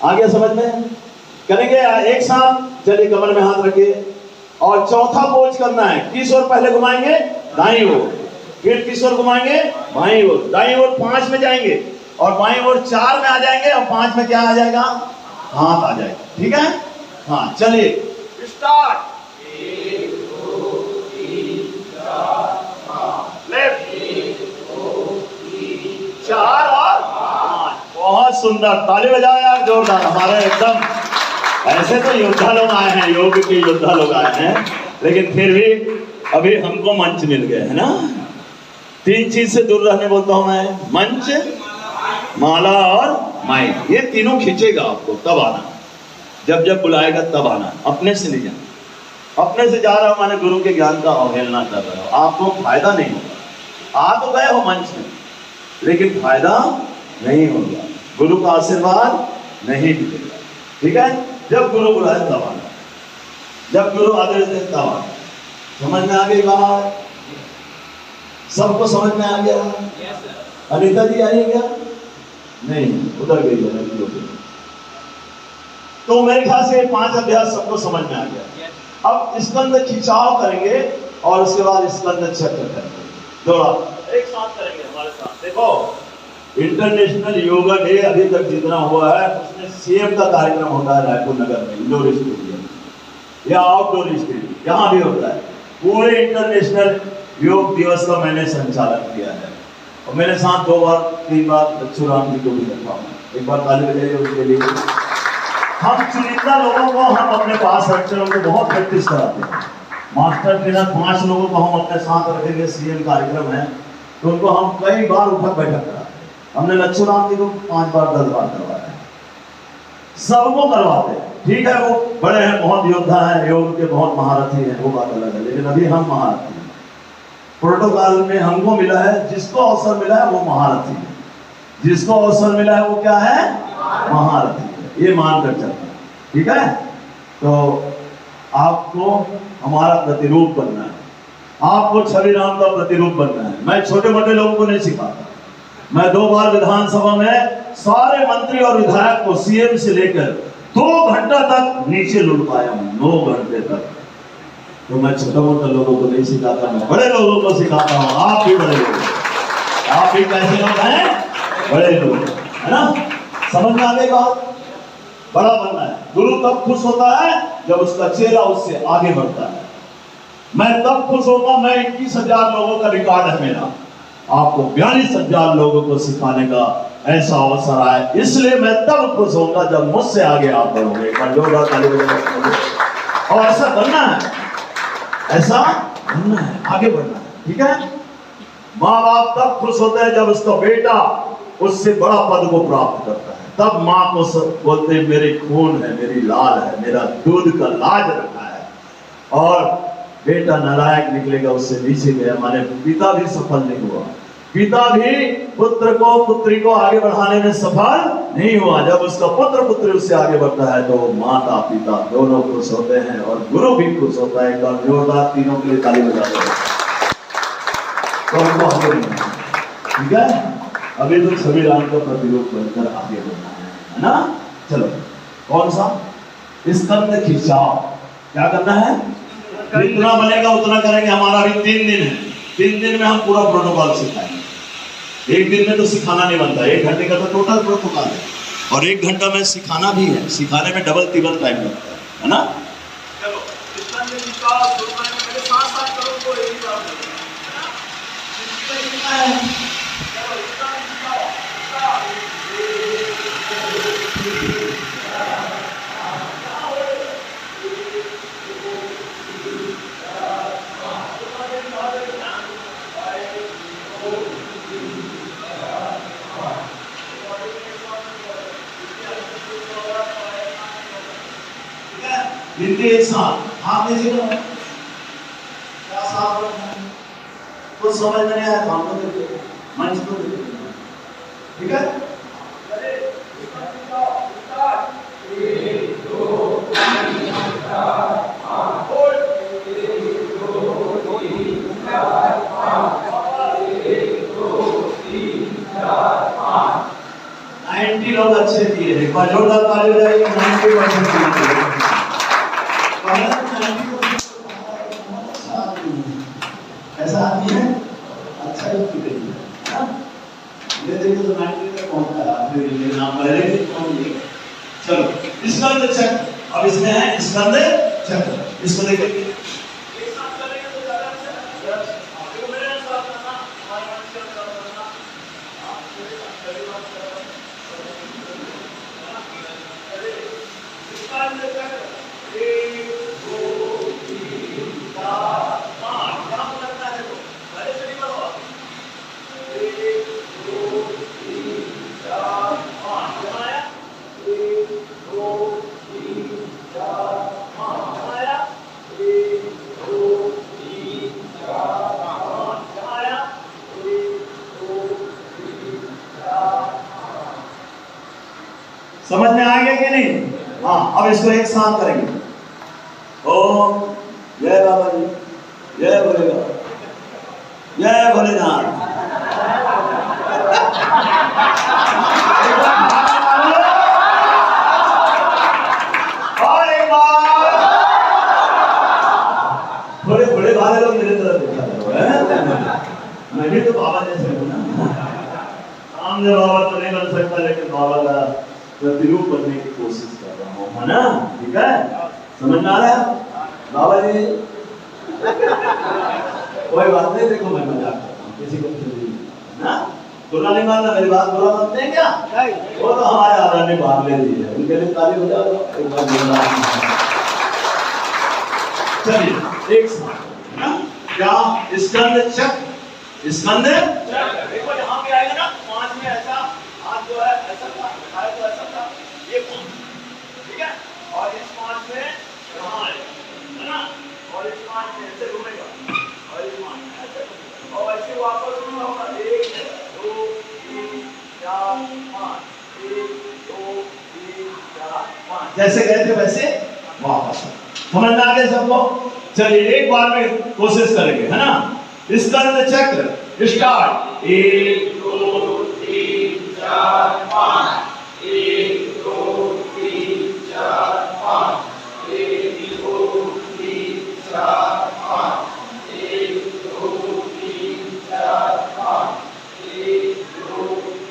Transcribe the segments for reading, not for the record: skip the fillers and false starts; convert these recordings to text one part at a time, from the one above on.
आ गया समझ में? करेंगे एक साथ, चलिए कमर में हाथ रखिए और चौथा पोज करना है। किस ओर पहले घुमाएंगे? दाईं ओर, फिर किस ओर घुमाएंगे? बाईं ओर, दाईं ओर 5 में जाएंगे और बाईं ओर 4 में आ जाएंगे और 5 में क्या आ जाएगा? हाथ आ जाएगा। ठीक है? हाँ चलिए स्टार्ट। 1 2 3 4 5, लेफ्ट 1 2 3 4 और 5। बहुत सुंदर, ताली बजाओ यार जोरदार। हमारे एकदम ऐसे तो योद्धा लोग आए हैं, योग के योद्धा लोग आए हैं, लेकिन फिर भी अभी हमको मंच मिल गए है ना। 3 चीज से दूर रहने बोलता हूं मैं, मंच, माला और माइक। ये तीनों खींचेगा आपको, तब आना, जब जब बुलाएगा तब आना, अपने से नहीं जाना। अपने से जा रहा हो माने गुरु के ज्ञान का अवहेलना कर रहे हो, आपको फायदा नहीं होगा। आ तो गए हो मंच में, लेकिन फायदा नहीं होगा, गुरु का आशीर्वाद नहीं मिलेगा। ठीक है? जब गुरु बुलाए तब आना, जब गुरु आदेश दे तब आना। समझ में आ गई बात? सबको समझ में आ गया? अनिता जी आई क्या? नहीं, उधर गई है। तो मेरे ख्याल से 5 अभ्यास सबको समझ में आ गया। अब स्कंद खिंचाव करेंगे और उसके बाद स्कंद चक्र करेंगे, दोनों एक साथ करेंगे हमारे साथ। देखो इंटरनेशनल योगा डे अभी तक जितना हुआ है उसमें सीएम का कार्यक्रम होता है रायपुर नगर में, इंडोर स्टेडियम या आउटडोर स्टेडियम, जहां भी होता है। पूरे इंटरनेशनल योग दिवस का मैंने संचालन किया है और मेरे साथ 2 बार 3 बार बच्चू राम जी को भी रखा हूं। एक बार ताली बजाइए उसके लिए। हम चुनिंदा लोगों को हम अपने पास रखते हैं, उनको बहुत प्रैक्टिस कराते हैं। मास्टर ट्रेनर 5 लोगों को हम अपने साथ रखेंगे, सीएम कार्यक्रम है तो उनको हम कई बार उठक बैठक कराते हैं। हमने लच्छू राम जी को 5 बार 10 बार करवाया है, सबको करवाते हैं। ठीक है, वो बड़े हैं, बहुत योद्धा है, योग के बहुत महारथी हैं, वो बात अलग है, लेकिन अभी हम महारथी हैं। प्रोटोकॉल में हमको मिला है, जिसको अवसर मिला है वो महारथी है, जिसको अवसर मिला है वो क्या है? महारथी है, ये मानकर चलना। ठीक है? तो आपको हमारा प्रतिरूप बनना है, आपको छवि राम का प्रतिरूप बनना है। मैं छोटे मोटे लोगों को नहीं सिखाता। मैं 2 बार विधानसभा में सारे मंत्री और विधायक को सीएम से लेकर 2 घंटा तक नीचे लुट पाया हूं, 9 घंटे तक। तो मैं छोटे मोटे लोगों को नहीं सिखाता, मैं बड़े लोगों को सिखाता हूं। आप भी बड़े लोग, आप भी कैसे लोग हैं? बड़े लोग, है ना? समझ में आ गई बात? बड़ा बनना है। गुरु तब खुश होता है जब उसका चेला उससे आगे बढ़ता है। मैं तब खुश होगा, मैं 21,000 लोगों का रिकॉर्ड है मेरा, आपको 42,000 लोगों को सिखाने का ऐसा अवसर आए, इसलिए मैं तब खुश होगा जब मुझसे आगे आप बढ़ोगे। और ऐसा बनना है, ऐसा बनना है, आगे बढ़ना है। ठीक है? माँ बाप तब खुश होते हैं जब उसका बेटा उससे बड़ा पद को प्राप्त करता है। तब माँ को बोलते हैं मेरे खून है, मेरी लाल है, मेरा दूध का लाज रखा है। और बेटा नालायक निकलेगा, उससे नीचे गया, माने पिता भी सफल नहीं हुआ। पिता भी पुत्र को पुत्री को आगे बढ़ाने में सफल नहीं हुआ। जब उसका पुत्र पुत्री उससे आगे बढ़ता है तो माता पिता दोनों खुश होते हैं और गुरु भी खुश होता है। एक बार जोरदार तीनों के लिए ताली बजाते हैं। ठीक है? अभी तो छवि राम का प्रतिरूप बनकर आगे बढ़ना है ना? चलो, कौन सा? स्कंद खिंचाव। क्या करना है? जितना बनेगा उतना करेंगे। हमारा अभी 3 दिन है, 3 दिन में हम पूरा प्रोटोकॉल सिखाएंगे। 1 दिन में तो सिखाना नहीं बनता, 1 घंटे का तो टोटल प्रोटोकॉल है और 1 घंटा में सिखाना भी है। सिखाने में डबल तिबल टाइम लगता है ना? चलो, हिंदी एक साथ आप नहीं सीखो, क्या साथ कुछ समझ में नहीं आया तो हम लोग मंच को ठीक है? लोग अच्छे दिए, एक बार जोरदार ताली ताली बजाइए 90%। ऐसा आदमी है अच्छा ही की गई है। ये देखिए तो 90 तक पहुंचा है, फिर ये नाम पहले भी पहुंच गए। चलो स्कंद चक्र, अब इसमें है स्कंद चक्र, इसको देखिए एक साथ करेंगे तो ज्यादा अच्छा है। देखो मेरे साथ करना, हमारे मन से करना, आप पहली बार करना, स्कंद चक्र 1 2 3 4 5 क्या लगता है? वो पहले से नहीं बोलो 1 2 3 4 5 बनाया 1 2 3 4 5 बनाया 1 2 3 4 5 बनाया 1 2 3 4 5। समझ में आ गया कि नहीं? हाँ, अब इसको एक साथ करेंगे। ओम जय बाबा जी, जय भोलेनाथ, जय भोलेनाथ। और एक बार थोड़े बड़े भाले लोग मेरे तरफ देखा करो, मैं भी तो बाबा जैसे हूँ ना। सामने बाबा तो नहीं बन सकता, लेकिन बाबा का प्रतिरूप बनने की कोशिश कर रहा हूँ, है ना? ठीक है, समझ में आ रहा है बाबा जी? कोई बात नहीं, देखो मैं मजाक करता हूँ, किसी को ना बुरा नहीं मानना, मेरी बात बुरा मानते हैं क्या? वो तो हमारे आदरणीय बात ले ली है, उनके लिए ताली बजा दो एक बार। चलिए एक साथ ना, क्या स्कंद चक्र, स्कंद देखो यहाँ पे आएगा ना, 5 में ऐसा हाथ जो है ऐसा था, दिखाए तो ऐसा था, ये 5, ठीक है, और इस 5 में यहाँ आएगा, है ना, और इस 5 में ऐसे घूमेगा, और इस 5 में ऐसे घूमेगा, और ऐसे वापस घूमना होगा 1 2 3 4 5, 1 2 3 4 5, जैसे गए थे वैसे वापस। समझ में आ गया सबको? चलिए एक बार में कोशिश करेंगे, है ना? स्कंद चक्र स्टार्ट। 1 2 3 4 5, 1 2 3 4 5, 1 2 3 4 5, 1 2 3 4 5, 1 2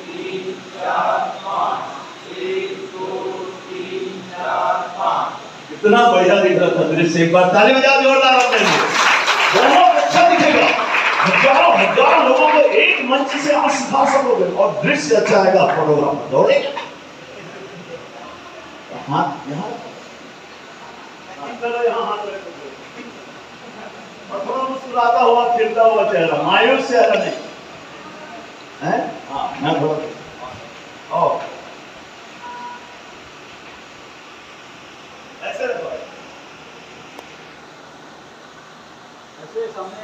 3 4 5, 1 2 3 4 5। इतना बढ़िया दिख रहा था दृश्य, एक बार ताली बजाओ जोरदार अपने लिए, बहुत अच्छा दिखेगा। हजारों लोगों को एक मंच से आप सिखा सकोगे और दृश्य अच्छा आएगा, फोटोग्राफर दौड़ेगा। हाथ यहाँ हाथ और थोड़ा मुस्कुराता हुआ खिलता हुआ चेहरा, मायूस चेहरा नहीं है। हाँ मैं थोड़ा और ऐसे रखो, ऐसे सामने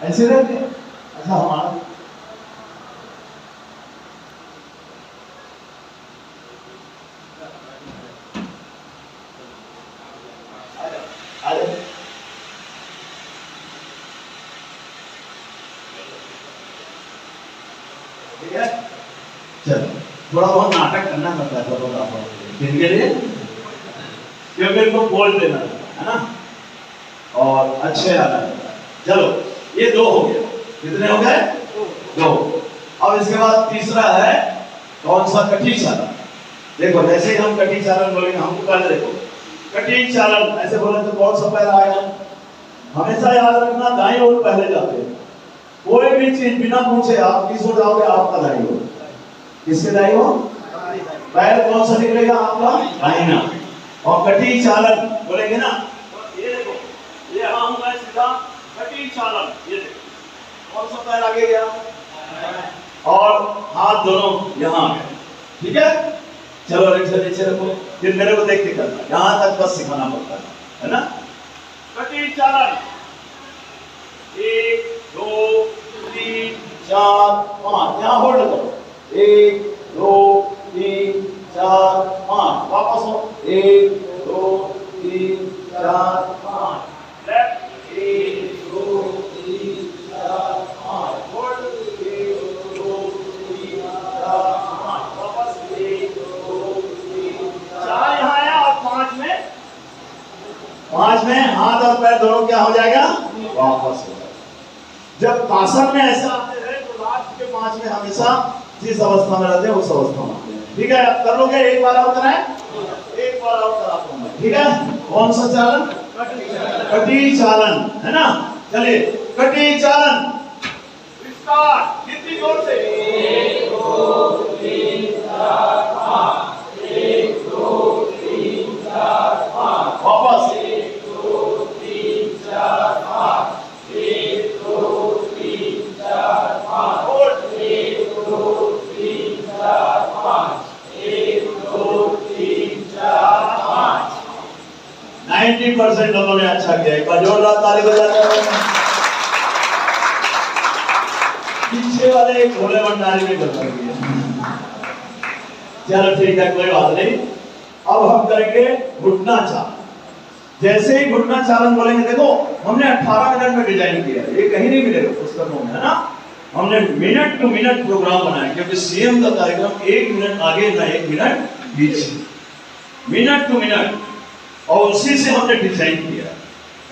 ऐसे रहते। अच्छा हमारा ठीक है, चलो थोड़ा बहुत नाटक करना पड़ता है फोटोग्राफर के लिए, क्योंकि इनको बोल देना है ना, और अच्छे आना है। चलो ये 2 हो गया, कितने हो गए? 2। अब इसके बाद तीसरा है कौन सा? कटी चालन। देखो जैसे ही हम कटी चालन बोलेंगे, हमको पहले देखो कटी चालन ऐसे बोले तो कौन सा पैर आएगा? हमेशा याद रखना दाईं ओर पहले जाते हैं। कोई भी चीज बिना पूछे आप किस ओर जाओगे? आपका दाईं ओर। किसके दाईं ओर? पैर कौन सा निकलेगा? आपका दाहिना। और कटी चालन बोलेंगे ना, तो ये देखो ये हम मैं सीधा कटी चालन, ये देखो कौन सा पैर आगे गया और हाथ दोनों यहाँ आ गए, ठीक है। चलो नीचे रखो, फिर मेरे को देख के करना, यहाँ तक बस सिखाना पड़ता है ना। कटी चालन 1 2 3 4 5, यहाँ होल्ड करो 1 2 3 4 5, वापस हो 1 2 3 4 5, लेफ्ट 1 2 3 4 5, होल्ड 1 2 3 4 5, वापस 1 2 3 5 में हाथ और पैर दोनों क्या हो जाएगा, वापस हो जाएगा। जब तासन में ऐसा आते हैं तो लास्ट के 5 में हमेशा जिस अवस्था में रहते हैं उस अवस्था में आते हैं। ठीक है, आप कर लोगे, एक बार और कराएं, एक बार और कराता हूं मैं। ठीक है, कौन सा चालन, कटी चालन है ना। चलिए कटी चालन स्टार्ट, कितनी जोर से, 1 2 3 4 5, 1 2 3 4 5, वापस 1 2 3 4 5, 1 2 3 4 5, और 1 2 3 4 5, 1 2 3 4 5। 90% लोगों ने अच्छा किया, एक बार जोरदार ताली बजाते हैं। पीछे वाले भोले भंडारी में कर दिया। चलो ठीक है, कोई बात नहीं। अब हम करेंगे घुटना चालन। जैसे ही घुटना चालन बोलेंगे, देखो हमने 18 मिनट में डिजाइन किया, ये कहीं नहीं मिलेगा पुस्तकों में, है ना। हमने मिनट टू मिनट प्रोग्राम बनाया, क्योंकि सीएम का कार्यक्रम 1 मिनट आगे ना 1 मिनट पीछे, मिनट टू मिनट, और उसी से हमने डिजाइन किया।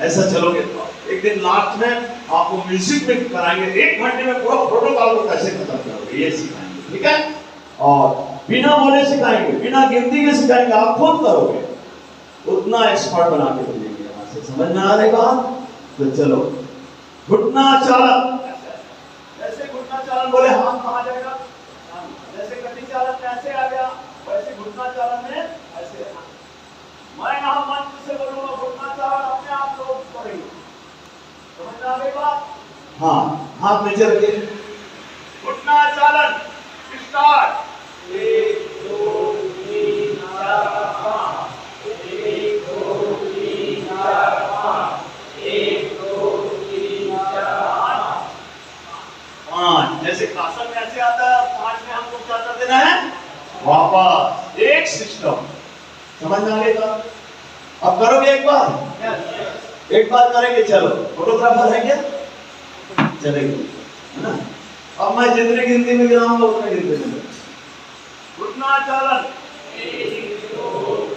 ऐसा चलोगे तो एक दिन लास्ट में आपको म्यूजिक में कराएंगे, 1 घंटे में पूरा प्रोटोकॉल को कैसे खत्म करोगे ये सिखाएंगे। ठीक है, और बिना बोले सिखाएंगे, बिना गिनती के सिखाएंगे, आप खुद करोगे, उतना एक्सपर्ट बना के भेजेंगे। यहाँ से समझ में आ रहेगा। तो चलो घुटना चालन, जैसे घुटना चालन बोले हाथ कहाँ जाएगा, जैसे कटी चालन में ऐसे आ गया, वैसे घुटना चालन में ऐसे। मैं यहाँ मंच से बोलूंगा घुटना चालन, अपने आप लोग करेंगे, समझ में आ गई बात। हाँ, हाथ नीचे रखिए, घुटना चालन स्टार्ट, 1 2 3 4 5, 1 2 3 4 5, 1 2 3 4 5। जैसे कासन में ऐसे आता है, 5 में हमको क्या कर देना है, वापस एक सिस्टम। समझ में आ गई बात। अब करोगे एक बार करेंगे। चलो फोटोग्राफर है क्या, चलेंगे, है ना। अब मैं जितने गिनती में गिनाऊंगा उतने गिनती में। घुटना चालन 1 2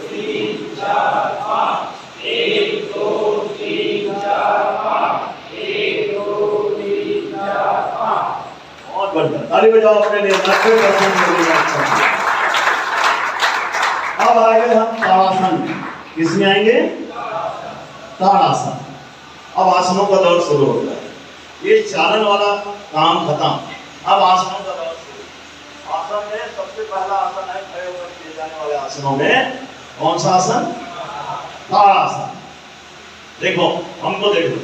3 4 5, 1 2 3 4 5, 1 2 3 4 5। बहुत बढ़िया, ताली बजाओ अपने लिए। 90% अब आएंगे हम ताड़ासन। किसमें आएंगे, ताड़ासन। अब आसनों का दौर शुरू होता है, ये चालन वाला काम खत्म, अब आसनों का दौर शुरू। आसन में सबसे पहला आसन है खड़े होकर किए जाने वाले आसनों में, कौन सा आसन, ताड़ासन। देखो हमको, देखो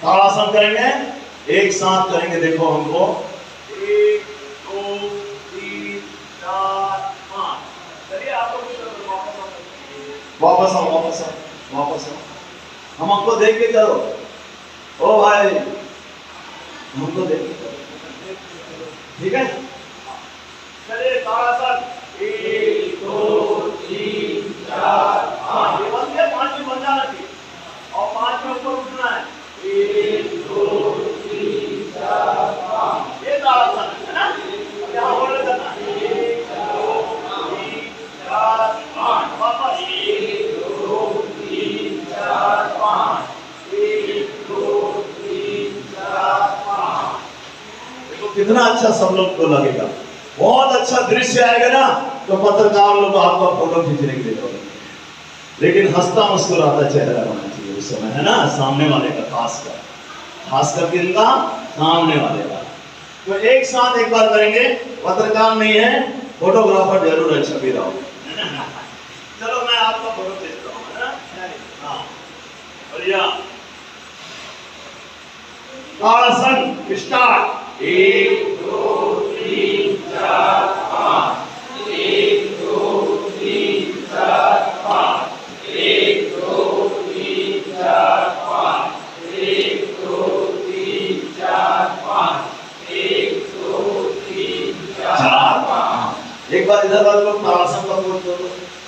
ताड़ासन करेंगे, एक साथ करेंगे। देखो हमको 1 2 3 4 5। चलिए आप लोग वापस आओ, वापस आओ, वापस आओ। हम हमको देख के करो, ओ भाई हमको देख के करो, ठीक है। चलिए ताड़ासन 1 2 3 4 5, ये बन गया। 5 में बन जाना चाहिए, और 5 में ऊपर उठना है। 1 2 3 4 5, ये ताड़ासन है ना। यहाँ होल्ड करना, 1 2 3 4 5, वापस 1 2 3 4 5, 1 2 3 4 5। देखो कितना अच्छा सब लोग को लगेगा, बहुत अच्छा दृश्य आएगा ना। तो पत्रकार लोग आपका फोटो खींचने के लिए लोग, लेकिन हंसता मुस्कुराता चेहरा होना चाहिए उस समय, है ना, सामने वाले का, खासकर किनका, सामने वाले का। तो एक साथ एक बार करेंगे, पत्रकार नहीं है, फोटोग्राफर जरूर है, छवि राव। चलो मैं आपका फोटो खींचता हूँ, है ना। हाँ बढ़िया। ताड़ासन स्टार्ट, 1 2 3 4 5, 1 2 3 4 5, 1 2 3 4 5, 1 2 3 4 5, 1 2 3 4 5। एक बार इधर वाले लोग ताड़ासन का पोज दो,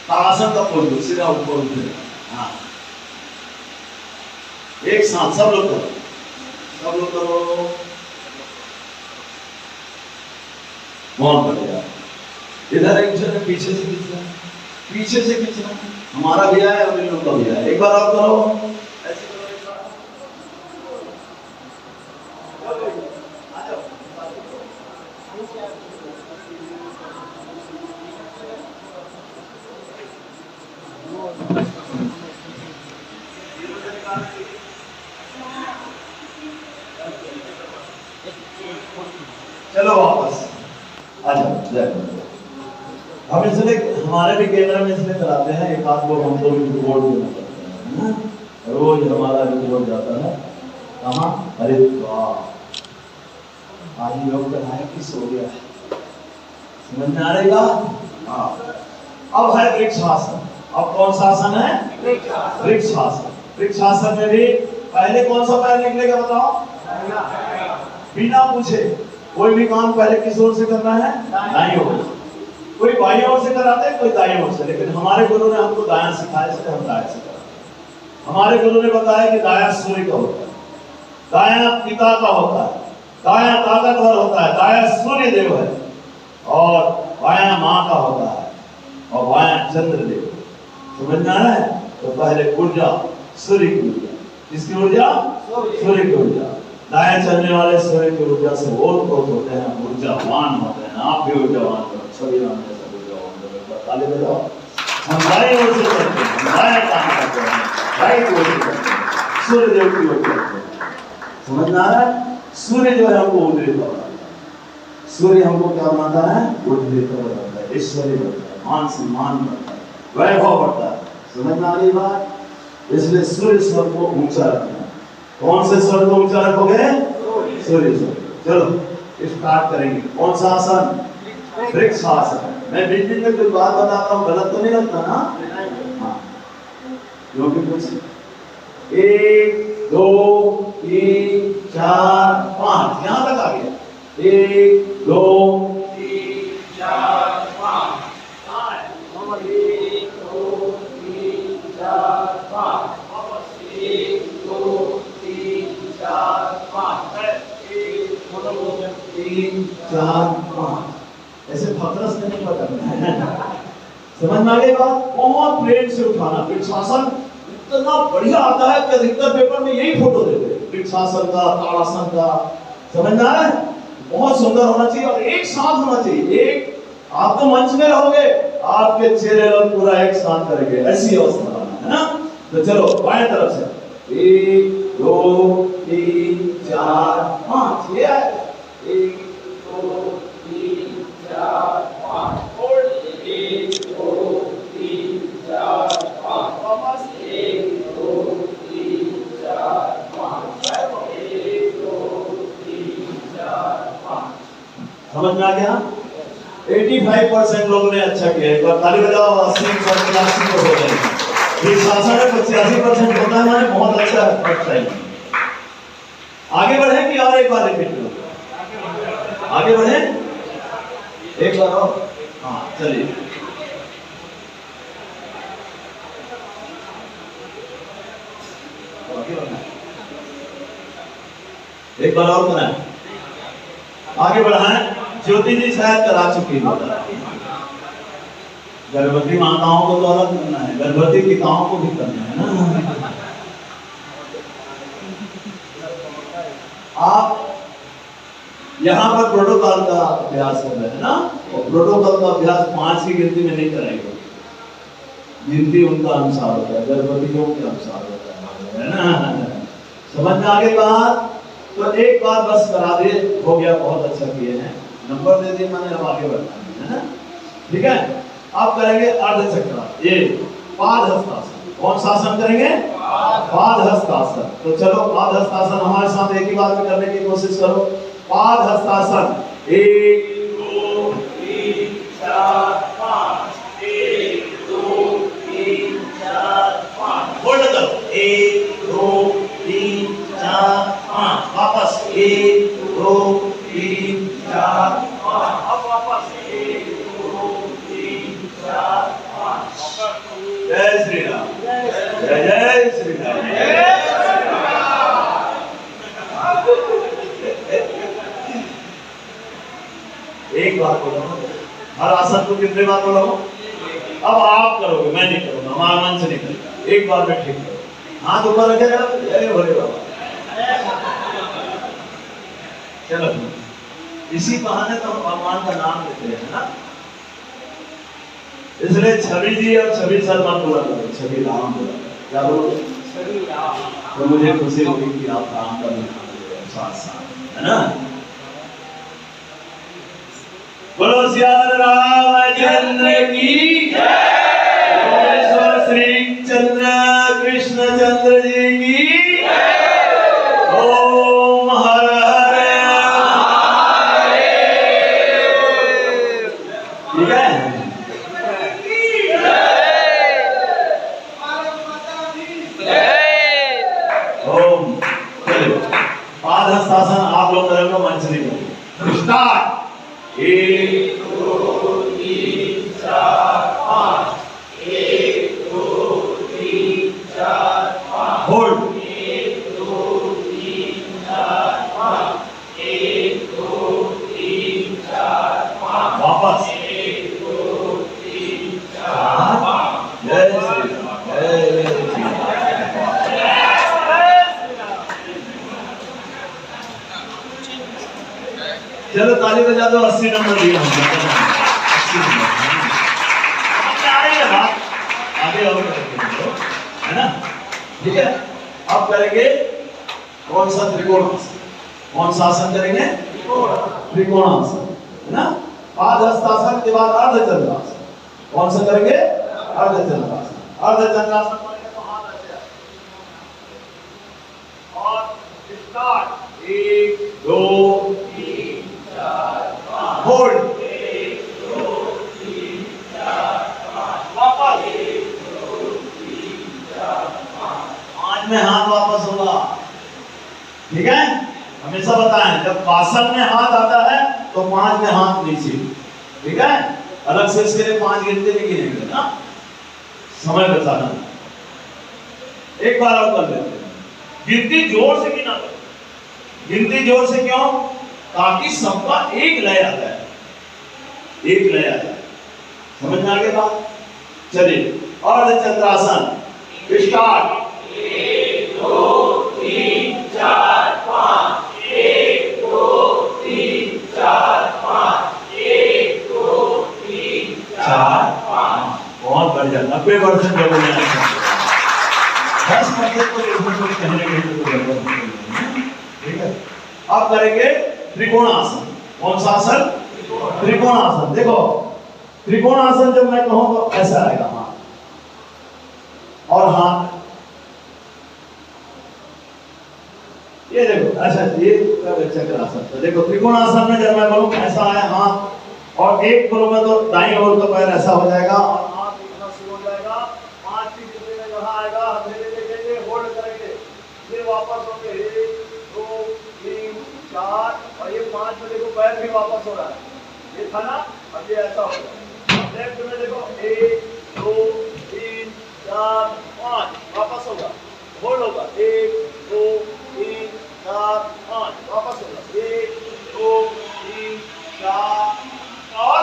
ताड़ासन का पोज दो, सीधा ऊपर उठे। हाँ एक साथ सब लोग करो, सब लोग करो, बहुत बढ़िया। इधर एक जगह पीछे से खींचना, पीछे से खींचना, हमारा भी है और इन लोगों का भी है। एक बार और करो, ऐसे करो एक बार। आ जाओ। चलो वापस आ जाओ। हम इसलिए हमारे भी कैमरा में इसलिए कराते हैं, एक आध लोग हमको भी रिकॉर्ड देना पड़ता है ना, रोज हमारा रिकॉर्ड जाता है कहाँ, अरे वाह आज योग बनाए कि सो गया, समझ में आ रही बात? हाँ। अब है वृक्षासन। अब कौन सा आसन है? वृक्षासन। वृक्षासन में भी पहले कौन सा पैर निकलेगा बताओ? बिना पूछे कोई भी काम पहले किस ओर से करना है? दाईं ओर। कोई बाईं ओर से कराते हैं, कोई दाईं ओर से, लेकिन हमारे गुरु ने हमको दायां सिखाया, इसलिए हम दायां से कराते। हमारे गुरु ने बताया कि दायां सूर्य का होता है, दायां पिता का होता है, दायां ताकतवर होता है, दायां सूर्य देव है, और बायां माँ का होता है, और बायां चंद्र देव। समझ में आ रहा है? तो पहले ऊर्जा सूर्य की ऊर्जा। किसकी ऊर्जा? सूर्य की ऊर्जा। दाएं चलने वाले सूर्य की ऊर्जा से ओतप्रोत होते हैं, ऊर्जावान होते हैं। आप भी ऊर्जावान करो, सभी नाम जैसा ऊर्जावान करो। ताली बजाओ। हम दाएं ओर से चलते हैं, हम दाएं काम करते हैं, राइट ओर से चलते हैं, सूर्य देव की ओर चलते हैं। समझ में आ रहा है? सूर्य जो है हमको उद्रेक बनाता है। सूर्य हमको क्या बनाता है? उद्रेक बनाता है, ऐश्वर्य बनता है, मान सम्मान बनता है, वैभव बढ़ता है। समझ में आ रही बात? इसलिए सूर्य स्वर को ऊंचा रखना। कौन से स्वर को ऊंचा रखोगे? सूर्य स्वर। चलो स्टार्ट करेंगे। कौन सा आसन? वृक्षासन। मैं बीच बीच में कुछ बात बताता हूँ, गलत तो नहीं लगता ना? हाँ, क्योंकि कुछ 1 2 3 4 5 यहाँ तक आ गया। 1 2 3 4 5 1 2 3 4 5 1 2 3 4 5 1 2 3 4 5 ऐसे फकरस नहीं पकड़ना है। समझ में आ गई बात? बहुत प्रेम से उठाना। वृक्षासन इतना बढ़िया आता है कि अधिकतर पेपर में यही फोटो देते हैं, वृक्षासन का, ताड़ासन का। समझ में आ रहा है? बहुत सुंदर होना चाहिए और एक साथ होना चाहिए। एक आप तो मंच में रहोगे, आपके चेहरे लोग पूरा एक साथ करेंगे, ऐसी अवस्था बनाना है ना। तो चलो बाएं तरफ से 1 2 3 4 5 ये है। 1 2 3 4 5 और 1 2 3 4 5 वापस 1 2 3 4 5 1 2 3 4 5। समझ में आ गया? 85% लोगों ने अच्छा किया। एक बार ताली बजाओ। 80% हो जाएगी। वृक्षासन में 85% होता है, मैंने बहुत अच्छा फर्स्ट टाइम। आगे बढ़े कि और एक बार रिपीट करो? आगे बढ़े एक बार और। हाँ चलिए। एक बार और बनाए, आगे बढ़ाएं। ज्योति जी शायद करा चुकी है। गर्भवती माताओं को तो अलग करना है, गर्भवती पिताओं को भी करना है ना। आप यहाँ पर प्रोटोकॉल का अभ्यास कर रहे हैं ना, और प्रोटोकॉल का अभ्यास 5 की गिनती में नहीं कराएगा। गिनती उनका अनुसार होता है, गर्भवतियों के अनुसार होता है ना। समझ में आ गई बात? तो एक बार बस करा दे, हो गया, बहुत अच्छा किए हैं, नंबर दे दिए मैंने। अब आगे बढ़ना है ना, ठीक है। आप करेंगे अर्ध चक्र, ये पाद हस्तासन। कौन सा आसन करेंगे? पाद हस्तासन। तो चलो पाद हस्तासन हमारे साथ एक ही बार में करने की कोशिश करो। पाद हस्तासन 1 2 3 4 5 1 2 3 4 5 होल्ड करो। 1 2 3 4 5 वापस 1 2 3 4 5 अब वापस 1 2 3 4 5। जय श्री राम। जय जय श्री राम। एक बार बोलो, हर आसन को कितने बार बोलो? अब आप करोगे, मैं नहीं करूंगा। हमारा मन से निकलेगा। एक बार में ठीक करो, हाथ ऊपर रखे जाओ, जय भोले बाबा। चलो इसी बहाने तो हम भगवान का नाम लेते हैं ना, इसलिए छवि जी और छवि सर मत बोला करो, छवि राम बोला। क्या बोलो? छवि राम। तो मुझे खुशी होगी कि आप राम का नाम साथ साथ, है ना। बोलो सियावर रामचंद्र की जय, श्री चंद्र कृष्ण चंद्र जी की जय। ओम हर हर ठीक है। ओम चलो पाद हस्तासन आप लोग करेंगे, मंच नहीं करेंगे। स्टार्ट। 1 2 3 4 5 1 2 3 4 5 होल्ड 1 2 3 4 5 1 2 3 4 5 वापस 1 2 3 4 5 जय श्री राम जय श्री राम। चलो ताली बजा दो, 80 नंबर दिया हमने, 80 नंबर आगे और करेंगे, है ना। ठीक है, अब करेंगे कौन सा? त्रिकोणासन। कौन सा आसन करेंगे? त्रिकोणासन, है ना। पाद हस्तासन के बाद अर्धचंद्रासन। कौन सा करेंगे? अर्धचंद्रासन। अर्धचंद्रासन करेंगे तो हाथ ऐसे और स्टार्ट। 1 2 3 4 5 होल्ड 1 2 3 4 5 वापस 1 2 3 4 5 में हाथ वापस होगा। ठीक है, हमेशा बताएं जब आसन में हाथ आता है तो 5 में हाथ नीचे। ठीक है, अलग से इसके लिए 5 गिनते नहीं गिनेंगे ना, समय बचाना। एक बार और कर लेते हैं, गिनती जोर से गिना करो। गिनती जोर से क्यों? ताकि सबका एक लय आता है, एक लय आता है। समझ में आ गया बात? चलिए अर्धचंद्रासन स्टार्ट। 1 2 3 4 5 1 2 3 4 5 1 2 3 4 5 बहुत बढ़िया। 90% लोगों ने 10% को कहने के लिए। ठीक है, अब करेंगे त्रिकोणासन। कौन सा आसन? त्रिकोणासन। देखो त्रिकोणासन जब मैं कहूं तो ऐसा आएगा हाथ और हाथ, ये देखो। अच्छा ये चक्रासन। तो देखो त्रिकोणासन में जब मैं बोलूं ऐसा है हाथ, और एक बोलूंगा तो दाईं ओर का पैर ऐसा हो जाएगा और हाथ दिखना शुरू हो जाएगा। 5 की गिनती में जहां आएगा धीरे धीरे होल्ड करेंगे, फिर वापस होंगे 1 2 3 4 और ये 5 में देखो पैर भी वापस हो रहा है, ये था ना। अब ये ऐसा होगा। लेफ्ट में देखो 1 2 3 4 5 वापस होगा, होल्ड होगा 1 2 3 4 5 वापस होगा 1 2 3 4 और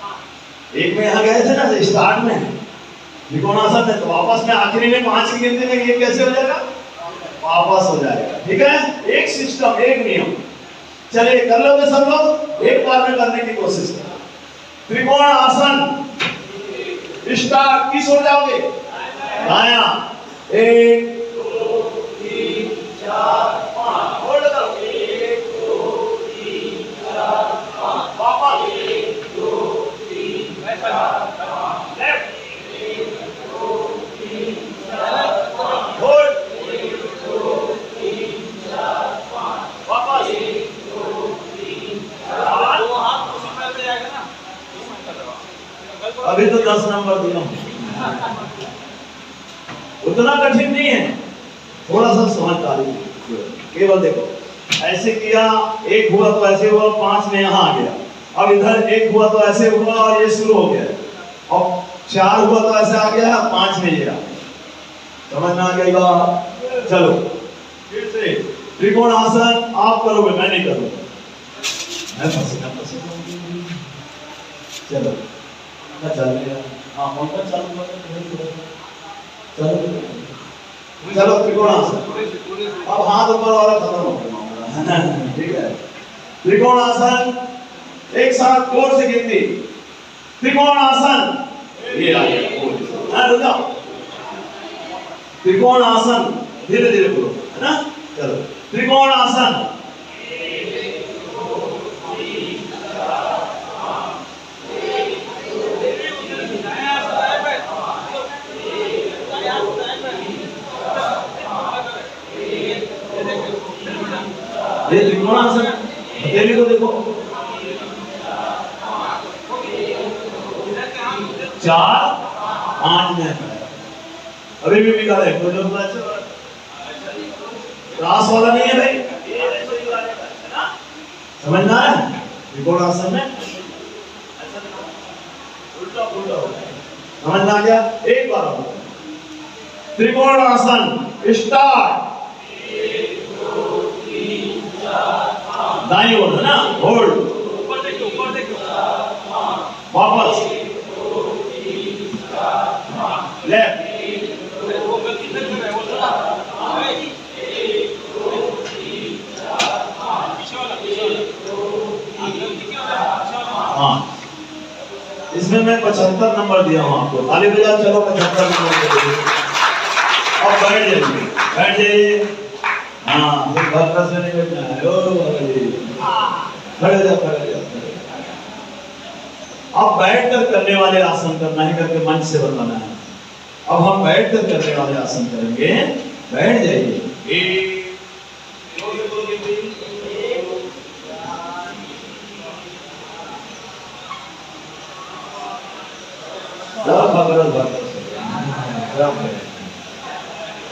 5। एक में यहाँ गए थे ना स्टार्ट में त्रिकोणासन में, तो वापस में आखिरी में 5 की गिनती में ये कैसे हो जाएगा? वापस हो जाएगा। ठीक है, एक सिस्टम एक नियम। चलिए कर लोगे सब लोग, एक बार में करने की कोशिश करो। त्रिकोणासन स्टार्ट। किस हो जाओगे? दायां। 1 2 3 4 5 होल्ड करो 1 2 3 4 5 वापस 1 2 3 4 5 लेफ्ट 1 2 3 4 5 होल्ड 1 2 3 4 5 वापस 1 2 3 4 दो हाथ उसी पैर पे जाएगा ना। अभी तो 10 नंबर दिया, उतना कठिन नहीं है, थोड़ा सा समझदारी। केवल देखो ऐसे किया, एक हुआ तो ऐसे हुआ, 5 में यहाँ आ गया। अब इधर एक हुआ तो ऐसे हुआ और ये शुरू हो गया, और 4 हुआ तो ऐसे आ गया, 5 में ये आ गया। समझ में आ गया? चलो फिर से त्रिकोणासन आप करोगे, मैं नहीं करूंगा, मैं पसीना पसीना। चलो चल गया। हाँ पंखा चालू कर चलो चलो त्रिकोणासन। अब हाथ ऊपर वाला खत्म हो गया मामला, ठीक है। त्रिकोणासन एक साथ जोर से गिनती। त्रिकोणासन ये आ गया, रुक जाओ। त्रिकोणासन धीरे धीरे बोलो, है ना। चलो त्रिकोणासन। ये त्रिकोणासन हथेली को देखो, 4 5 में अभी भी बिगाड़ है, कोई लोग क्लास वाला नहीं है भाई, समझना है। त्रिकोणासन में उल्टा उल्टा होता है, समझना क्या। एक बार त्रिकोणासन स्टार्ट। दाईं ओर है ना, होल्ड, ऊपर देखो, वापस लेफ्ट, हाँ। इसमें मैं 75 नंबर दिया हूँ आपको, ताली बजाओ। चलो 75 नंबर दे दो। अब बैठ जाइए। हाँ घर से नहीं बैठना है। खड़े जाओ। अब बैठकर करने वाले आसन करना है, करके मंच से बताना है। अब हम बैठकर करने वाले आसन करेंगे। बैठ जाइए।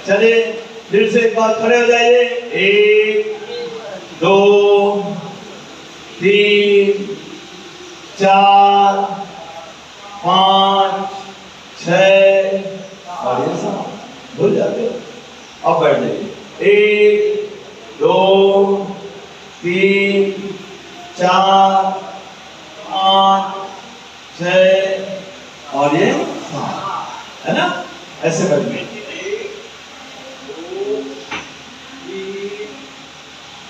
चलिए फिर से एक बार खड़े हो जाइए। 1 2 3 4 5 6 और ये सब भूल जाते हो। अब बैठ जाइए। 1 2 3 4 5 6 और ये 7, है ना। ऐसे बैठिए।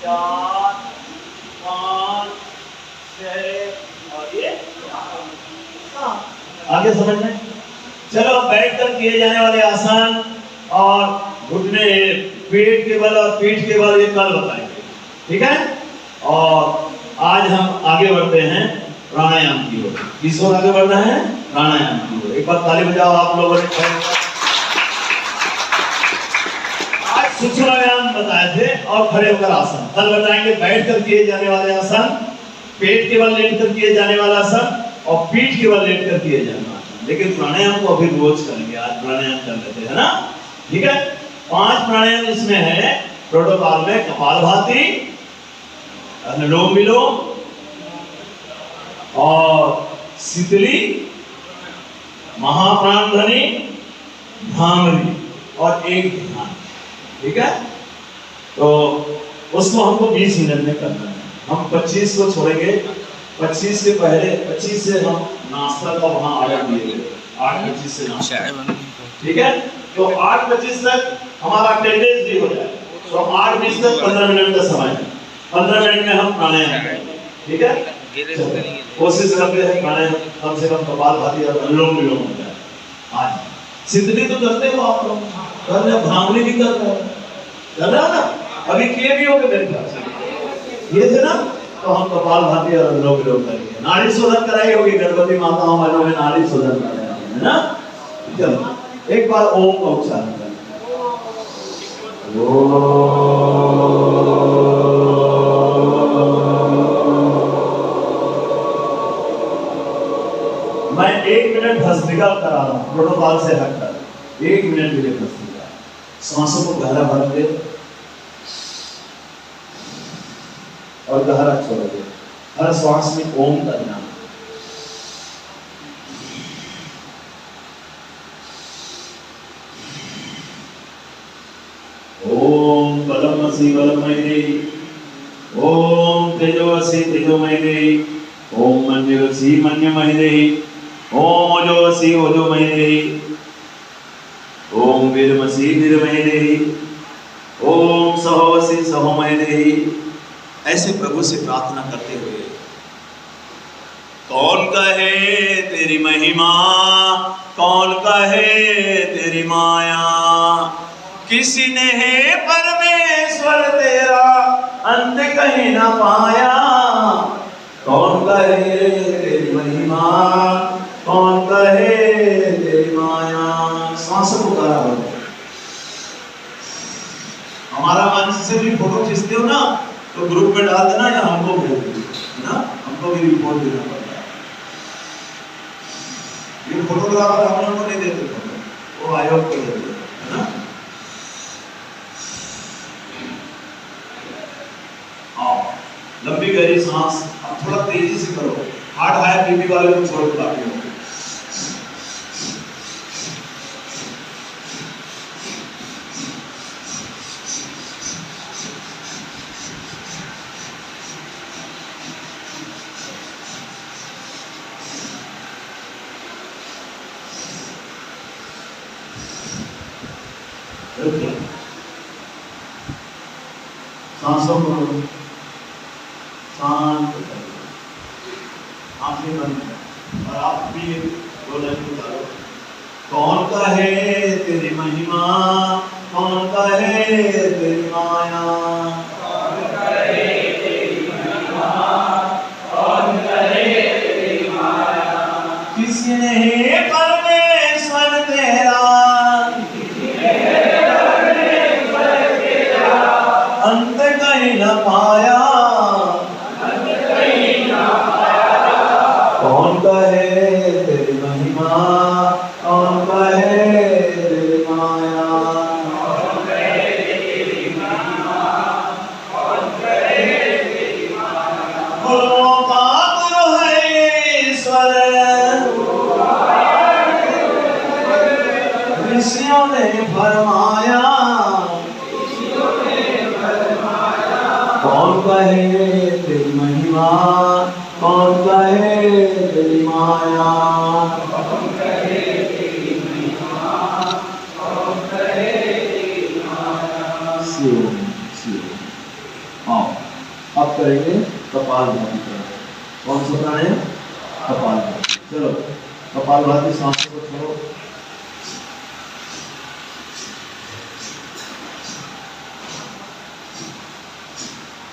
4 5 6 और ये 7। आगे समझ में। चलो बैठकर किए जाने वाले आसन और घुटने, पेट के बल और पीठ के बल ये कल बताएंगे, ठीक है। और आज हम आगे बढ़ते हैं प्राणायाम की ओर। किस ओर आगे बढ़ना है? प्राणायाम की ओर। एक बार ताली बजाओ आप लोगों ने। सूक्ष्म व्यायाम बताए थे और खड़े होकर आसन। कल बताएंगे बैठकर किए जाने वाले आसन, पेट के बल लेटकर किए जाने वाला आसन और पीठ के बल लेटकर किए जाने वाला आसन। लेकिन प्राणायाम को अभी रोज करेंगे, आज प्राणायाम कर लेते हैं ना, ठीक है। 5 प्राणायाम इसमें है प्रोटोकॉल में। कपालभाति, अनुलोम विलोम और शीतली, महाप्राणध्वनि, भ्रामरी और एक ध्यान, ठीक है। तो उसको हमको 20 मिनट में करना है। हम 25 को छोड़ेंगे। 25 के पहले 25 से हम नाश्ता का वहाँ ऑर्डर दिए 8:25 से नाश्ता, ठीक है। तो 8:25 तक हमारा अटेंडेंस भी हो जाए। तो 8:20 तक 15 मिनट का समय है। 15 मिनट में हम प्राणायाम करेंगे, ठीक है। कोशिश करते हैं प्राणायाम कम से कम कपालभाति और अनुलोम विलोम हो जाए। आज शीतली तो करते हो आप लोग, कर रहे हो, भ्रामरी भी कर रहे हो, कर रहे हो ना। अभी किए भी होंगे मेरे ख्याल से, ये थे ना। तो हम कपालभाति और अनुलोम विलोम करेंगे। नाड़ी शोधन कराई होगी, गणपति माताओं बहनों में नाड़ी शोधन कराया है ना। चलो एक बार ओम का उच्चारण करें। मैं 1 मिनट भस्त्रिका करा रहा हूँ प्रोटोकॉल से हटकर। 1 मिनट के लिए भस्त्रिका। सांसों को गहरा भर दे और गहरा छोड़ दे। हर श्वास में ओम करना। ओम बलमसि बलमयि, ओम तेजोवसि तेजोमयि, ओम मन्यवसि मन्यमयि, ओम ओजोसी ओजोमय देहि, ओम वीरमसी वीरमय देहि, ओम सहोसी सहोमय देहि। ऐसे प्रभु से प्रार्थना करते हुए कौन कहे तेरी महिमा, कौन कहे तेरी माया, किसी ने है परमेश्वर तेरा अंत कहीं ना पाया। कौन कहे तेरी महिमा, कौन कहे तेरी माया। सांसों को करा हो। हमारा मंच से भी फोटो खींचते हो ना तो ग्रुप में डाल देना या हमको भेज देना, ना हमको भी रिपोर्ट देना पड़ता है। ये फोटोग्राफर हम लोग को नहीं देते फोटो, वो आयोग को देते है ना। आओ लंबी गहरी सांस, अब थोड़ा तेजी से करो। हार्ट हाई बीपी वाले को छोड़ दो बाकी। सांसों को शांत करो, आंखें बंद करो और आप भी दो लाइन उतारो। कौन कहे तेरी महिमा, कौन कहे तेरी माया, कौन कहे तेरी महिमा, कौन कहे तेरी माया। किसी ने परमेश्वर तेरा अंत कहीं न पाया, कौन कहे तेरी महिमा, कौन कहे तेरी माया, कौन कहे तेरी महिमा, कौन कहे तेरी माया। गुरुओं का गुरु है ईश्वर, ऋषियों ने फरमाया, कौन कहे तेरी महिमा, कौन कहे तेरी माया, कौन कहे तेरी महिमा, कौन कहे तेरी माया। आओ अब करेंगे कपालभाति। कौन सा प्राणायाम? कपालभाति। चलो कपालभाति, सांसों को छोड़ो।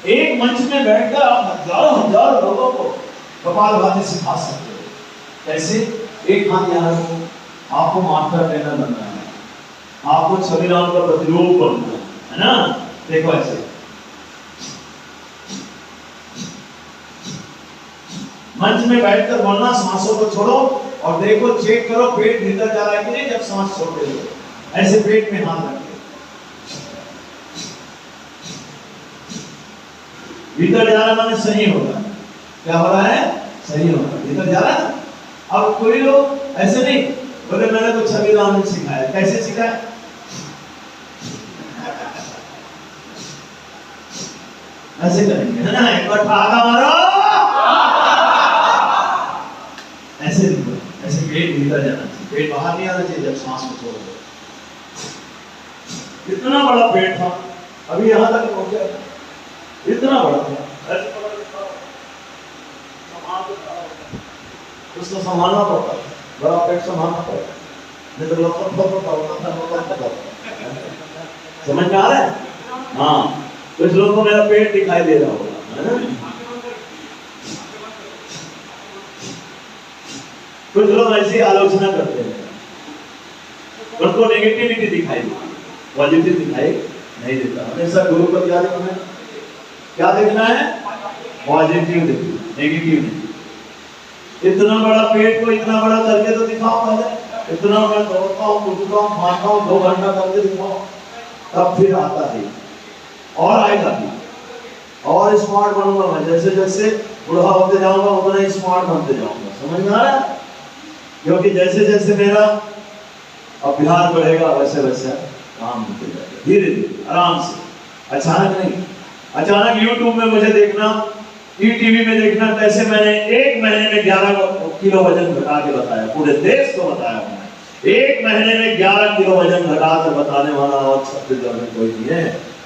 एक मंच में बैठकर आप हजारों लोगों को कपालभाति सिखा सकते हो। कैसे? एक हाथ यहाँ रखो, आपको मास्टर ट्रेनर बनना है, आपको छवि राम का प्रतिरूप बनना है ना। देखो ऐसे मंच में बैठकर बोलना, सांसों को छोड़ो और देखो, चेक करो पेट भीतर जा रहा है कि नहीं। जब सांस छोड़ते हो ऐसे पेट में हाथ रखो, भीतर जा रहा माने सही होगा। क्या हो रहा है? सही होगा, भीतर जा रहा है ना। अब कोई लोग ऐसे नहीं बोले मैंने तो छवि राम ने सिखाया। कैसे सिखाया? ऐसे करेंगे है ना, एक बार ठाका मारो, ऐसे नहीं, ऐसे पेट भीतर जाना चाहिए, पेट बाहर नहीं आना चाहिए जब सांस को छोड़ो। कितना बड़ा पेट था, अभी यहां तक पहुंचा, इतना बड़ा था, उसको संभालना पड़ता है, बड़ा पेट संभालना पड़ता है, नहीं तो समझ में आ रहा है? हाँ, कुछ लोगों को मेरा पेट दिखाई दे रहा होगा, है ना? कुछ लोग ऐसी आलोचना करते हैं, उनको नेगेटिविटी दिखाई देती, पॉजिटिव दिखाई नहीं देता। हमेशा गुरु को क्या देखना है? क्या देखना है? पॉजिटिव देखना, नेगेटिव नहीं। इतना बड़ा पेट को इतना बड़ा करके तो दिखाओ पहले। इतना मैं दौड़ता हूँ, उठता हूँ, खाता हूँ, 2 घंटा करके दिखाओ, तब फिर आता है और आएगा भी। और स्मार्ट बनूंगा मैं, जैसे जैसे बूढ़ा होते जाऊंगा उतना ही स्मार्ट बनते जाऊंगा। समझ में आ रहा है? क्योंकि जैसे जैसे मेरा अभ्यास बढ़ेगा वैसे वैसे काम होते जाएगा, धीरे धीरे आराम से, अचानक नहीं। अचानक YouTube में मुझे देखना, ईटीवी में देखना, कैसे मैंने 1 महीने में 11 किलो वजन घटा के बताया, पूरे देश को बताया उन्होंने। 1 महीने में 11 किलो वजन घटाकर बताने वाला और छत्तीसगढ़ में कोई नहीं है।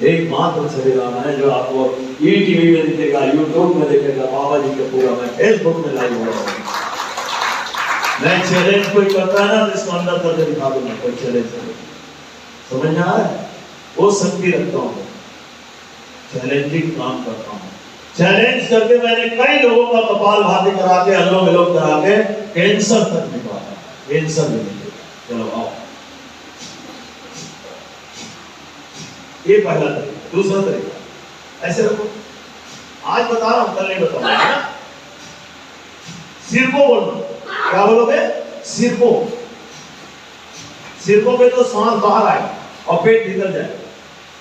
एकमात्र श्री राम है जो आपको ईटीवी में दिखेगा, यूट्यूब में दिखेगा, बाबा जी के पूरा में फेसबुक में लाइव हो रहा है। मैं चैलेंज कोई करता है ना तो इसको अंदर करके दिखा दूंगा, कोई चैलेंज करेगा, समझ में आ रहा है? वो शक्ति रखता हूँ, चैलेंजिंग काम करता हूँ। चैलेंज करके मैंने कई लोगों का कपाल भाती करा के, अनुलोम विलोम करा के कैंसर तक निकाला, कैंसर भी नहीं। चलो आओ, ये पहला तरीका। दूसरा तरीका ऐसे रखो, आज बता रहा हूं, कल नहीं बताऊंगा। सिर को बोलना, क्या बोलोगे? सिर को, सिर को पे तो सांस बाहर आए और पेट भीतर जाए।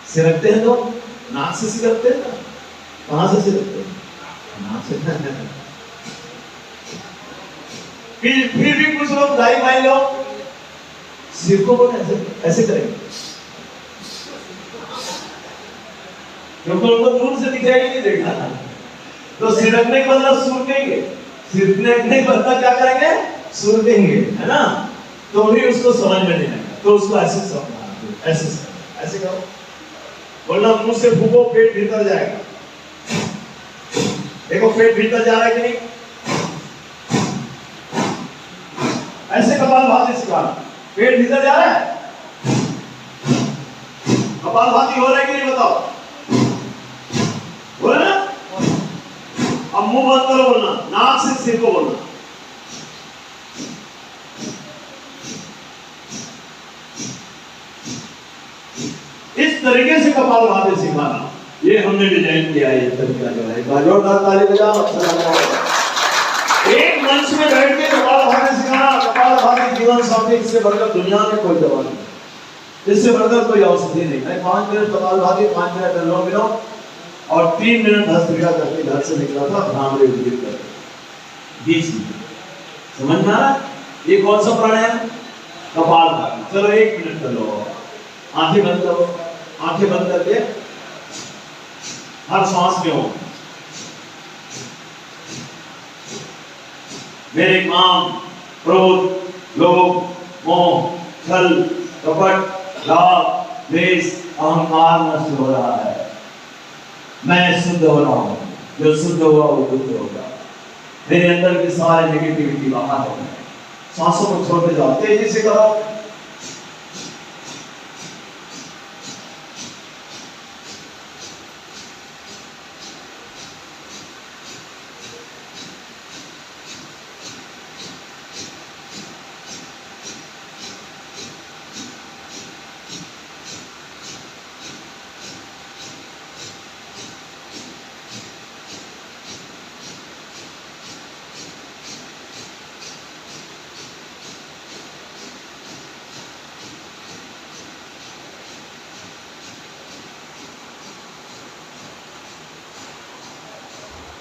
सिरकते हैं तो नाक से सिरकते हैं ना, कहां से सिरकते हैं? नाक से। फिर भी कुछ लोग दाई भाई लोग सिर को बोले ऐसे ऐसे करेंगे, क्योंकि उनको दूर से दिखाई नहीं देगा। तो सिरकने के बदला सूरकेंगे, सिरकने के बदला क्या करेंगे? सूरकेंगे, है ना? तो भी उसको समझ में नहीं आएगा, तो उसको ऐसे समझना, ऐसे ऐसे करो, बोलना मुंह से फूको, पेट भीतर जाएगा। देखो पेट भीतर जा रहा है कि नहीं? ऐसे कपालभाति सिखाना, पेट भीतर जा रहा है, कपालभाति हो रहा है कि नहीं बताओ? बोले ना? अब मुंह बंद करो, बोलना नाक से सिर को बोलना। इस तरीके से कपालभाति सिखाना, ये हमने डिजाइन किया है। ये तरीका जो है, जोरदार ताली बजाओ। एक मंच में बैठ के कपालभाति सिखाना, कपालभाति जीवन साथी, इससे बढ़कर दुनिया में कोई दवा नहीं, इससे बढ़कर कोई औषधि नहीं है। 5 मिनट कपालभाति, 5 मिनट अनुलोम विलोम और 3 मिनट भस्त्रिका करके घर से निकला था, भ्रामरी उद्योग करके 20 मिनट। समझ में आ रहा है? ये कौन सा प्राणायाम? कपालभाति। चलो 1 मिनट कर लो, आंखें बंद करो, आंखें बंद करके हर सांस में हो मेरे काम, क्रोध, लोभ, मोह, छल, कपट, राग, द्वेष, अहंकार नष्ट हो रहा है। मैं शुद्ध हो रहा हूं, जो शुद्ध हुआ वो बुद्ध होगा। मेरे अंदर की सारी नेगेटिविटी बाहर हो गई। सांसों को छोड़ते जाओ, तेजी से करो।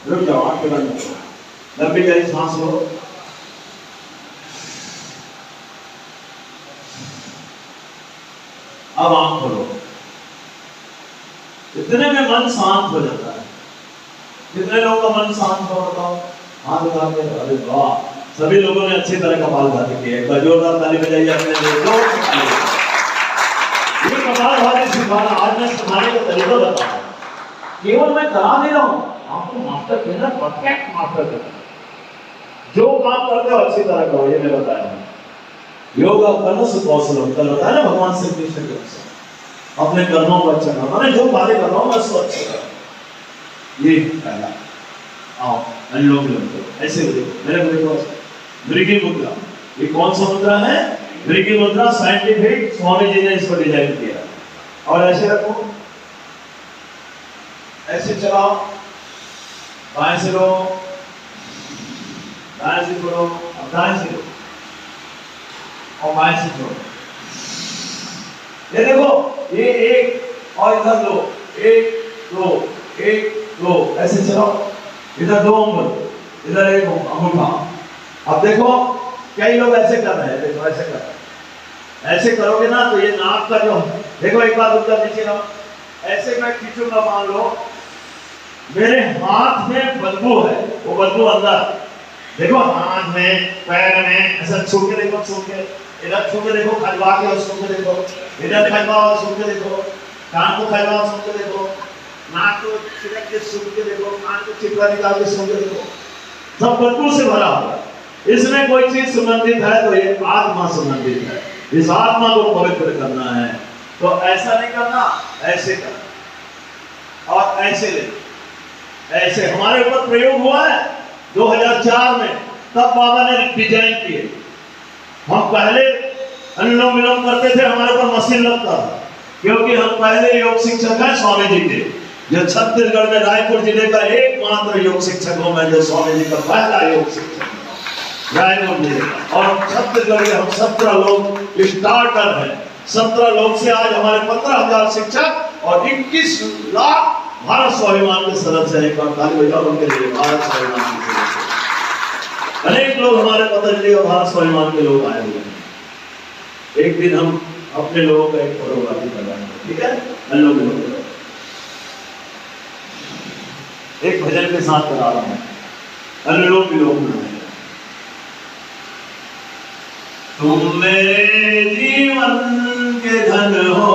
रुक जाओ, आंखें बंद करो, लंबी गहरी सांस लो। अब आंख खोलो। इतने में मन शांत हो जाता है। कितने लोगों का मन शांत हो, बताओ? हाथ उठा के। अरे वाह, सभी लोगों ने अच्छी तरह कपालभाति की है। जोरदार ताली बजाइए अपने लिए। ये कपालभाति सिखाना आज मैं सिखाने का तरीका बता रहा हूं, केवल मैं करा दे रहा हूं, आपको मास्टर कहना, परफेक्ट मास्टर कहना। जो काम करते हो अच्छी तरह करो, ये मैं बताया। योगा कर्म सुकौशलम, कल बताया ना भगवान श्री कृष्ण के अनुसार अपने कर्मों को अच्छा करो। मैंने जो कार्य कर रहा हूं मैं उसको अच्छा करो। ये पहला। आओ अनुलोम विलोम करो, ऐसे देखो मेरे को देखो। मृगी मुद्रा, ये कौन सा मुद्रा है? मृगी मुद्रा साइंटिफिक, स्वामी जी ने इसको डिजाइन किया। और ऐसे रखो, ऐसे चलाओ, बाएं से लो, दाएं से करो, अब दाएं से लो और बाएं से छोड़ो। ये देखो, ये एक और इधर दो, 1 2 1 2, ऐसे चलाओ। इधर 2 उंगल, इधर 1 अंगूठा। अब देखो कई लोग ऐसे कर रहे हैं, देखो ऐसे कर रहे हैं। ऐसे करोगे ना तो ये नाक का जो, देखो एक बार ऊपर नीचे लाओ, ऐसे मैं खींचूंगा, मान लो मेरे हाथ में बदबू है, वो बदबू अंदर, देखो हाथ में, पैर में, ऐसा छू के देखो, छू के इधर छू के देखो, खजवा के और छू के देखो, इधर खजवा और छू के देखो, कान को खजवा और छू के देखो, नाक को छिड़क के छू के देखो, कान को चिपका निकाल के छू के देखो, सब बदबू से भरा हुआ। इसमें कोई चीज सुगंधित है तो ये आत्मा सुगंधित है, इस आत्मा को पवित्र करना है। तो ऐसा नहीं करना, ऐसे करना और ऐसे ले। ऐसे हमारे ऊपर प्रयोग हुआ है 2004 में, तब बाबा ने डिजाइन किए। हम पहले अनुलोम विलोम करते थे, हमारे ऊपर मशीन लगता था, क्योंकि हम पहले योग शिक्षक हैं स्वामी जी के, जो छत्तीसगढ़ में रायपुर जिले का एकमात्र योग शिक्षक हूं मैं, जो स्वामी जी का पहला योग शिक्षक रायपुर जिले का। और छत्तीसगढ़ में हम 17 लोग स्टार्टर हैं। 17 लोग से आज हमारे 15,000 शिक्षक और 21 लाख भारत स्वाभिमान के सदस्य हैं। उनके लिए भारत स्वाभिमान के सदस्य अनेक लोग हमारे पतंजलि और भारत स्वाभिमान के लोग आए हुए हैं। एक दिन हम अपने लोगों का एक फोटोग्राफी करवाएंगे, ठीक है? अनुलोम विलोम एक भजन के साथ करा रहा हूं, अनुलोम विलोम में। तुम मेरे जीवन के धन हो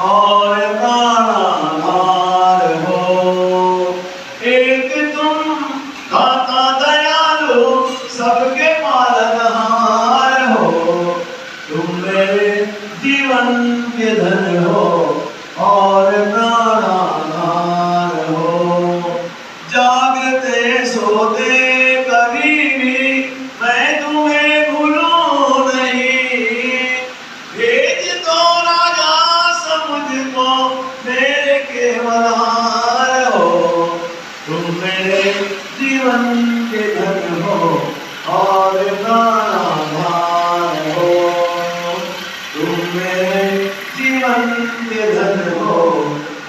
और प्राणाधार हो, एक तुम दाता दयालु सबके पालनहार हो। तुम मेरे जीवन के धन हो और प्राणाधार हो, जागते सोते कभी भी मैं तुम्हें भूलूं नहीं। भेज दो राजा समुझ को मेरे केवलहार हो। तुम मेरे जीवन के धन हो और प्राणाधार हो। तुम मेरे जीवन के धन हो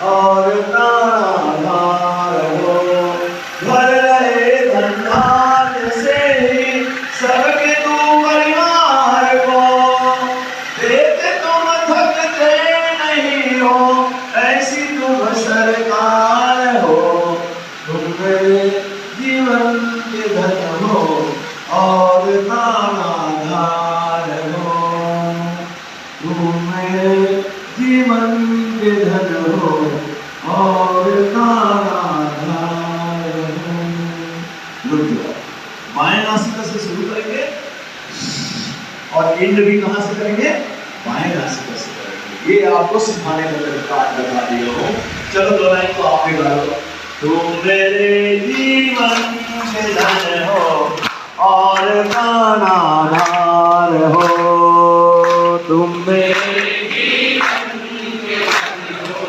और प्राणाधार हो। भर रहे धनधान्य से ही सबके तू परिवार को, देते तुम थकते नहीं हो, ऐसी तुम सरकार हो। तुम मेरे जीवन के धन हो और प्राणाधार हो। तुम मेरे जीवन के धन हो और प्राणाधार हो। बाएं नासिका से शुरू करेंगे और एंड भी कहां से करेंगे? बाएं नासिका से करेंगे। ये आपको सिखाने का तरीका बता दिया हो। चलो दो लाइन तो आप भी गा लो। तुम मेरे जीवन के धन हो और प्राणाधार हो। तुम मेरे जीवन के धन हो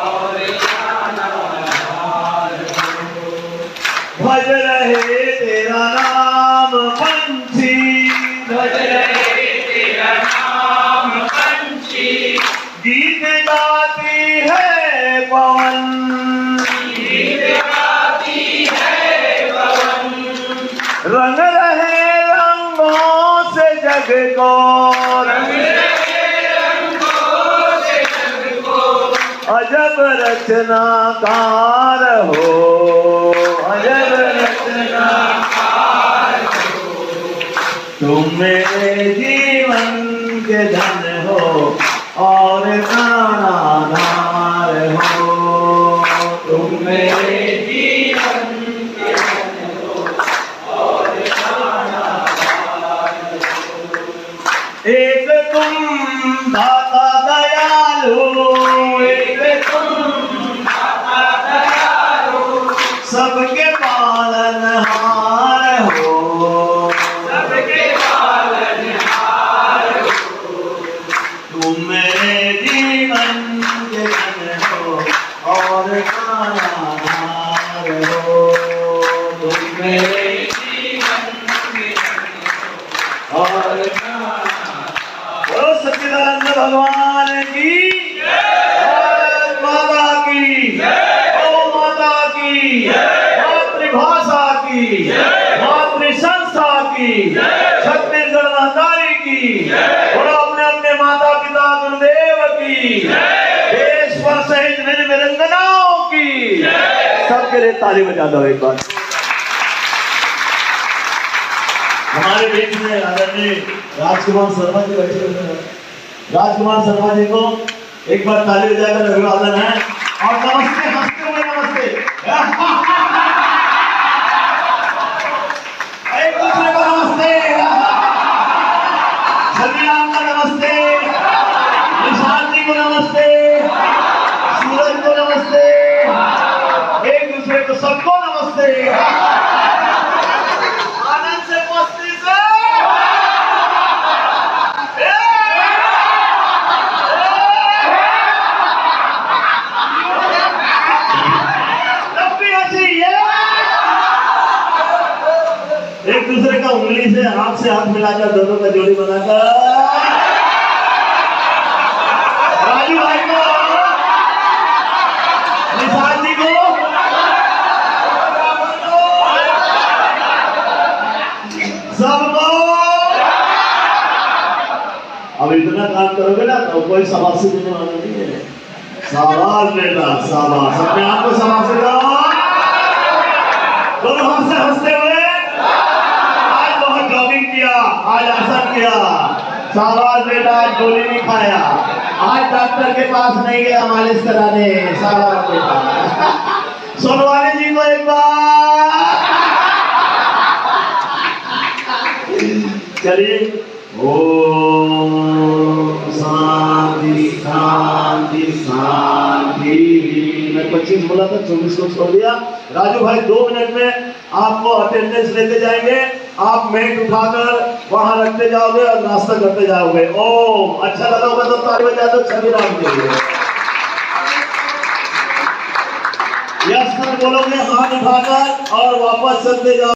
और प्राणाधार हो। भज रहे तेरा नाम पंछी, भज रहे तेरा नाम पंछी, गीत गाती है पवन, गीत गाती है पवन। रंग रहे रंगों से जग को, रंग रहे रंगों से जग को, अजब रचनाकार हो, अजब रचनाकार हो। तुम मेरे जीवन के धन हो और प्राणाधार हो। तुम मेरे जीवन के धन हो और प्राणाधार हो। एक तुम दाता दयालु, एक तुम दाता दयालु, सबके पालनहार हो, सबके पालनहार हो। तुम मेरे जीवन के धन हो और प्राणाधार हो। तुम मेरे जीवन के धन हो और प्राणाधार हो। सच्चिदानंद भगवान की जय, माता की जय, ओ माता की मातृभाषा की, मातृ संस्था की, छत्तीसगढ़ महतारी की, और अपने अपने माता पिता गुरुदेव की, देश पर सहित मेरे वीरांगनाओं की, सबके लिए ताली बजा दो एक बार। हमारे बीच में आदरणीय राजकुमार शर्मा जी बैठे हुए हैं। राजकुमार शर्मा जी को एक बार ताली बजाकर अभिवादन है और नमस्ते, हंसते हुए नमस्ते। एक दूसरे को नमस्ते, सभी राम का नमस्ते, निशांत जी को नमस्ते, सूरज को नमस्ते, एक दूसरे को सबको नमस्ते। आनंद से, मस्ती से, लंबी हंसी, एक दूसरे का उंगली से हाथ मिलाकर दोनों का जोड़ी बनाकर राजू भाई को, निशांत जी को, सबको। अब इतना काम करोगे ना तो कोई शाबाशी देने वाला नहीं है। शाबाश बेटा, शाबाश। अपने आप को शाबाशी दो, दोनों हाथ से हंसते हुए। आज बहुत जॉगिंग किया, आज आसन किया। शाबाश बेटा, आज गोली नहीं खाया, आज डॉक्टर के पास नहीं गया मालिश कराने। शाबाश बेटा। सोनवानी जी को एक बार। चलिए, ओम शांति शांति शांति। मैं 25 बोला था, 24 को छोड़ दिया। राजू भाई 2 मिनट में आपको अटेंडेंस लेते जाएंगे। आप मेट उठाकर वहां रखते जाओगे और नाश्ता करते जाओगे। ओम, अच्छा लगा होगा तो ताली बजा दो छवि राम के लिए। यस सर बोलोगे हाथ उठाकर और वापस चलते जाओ।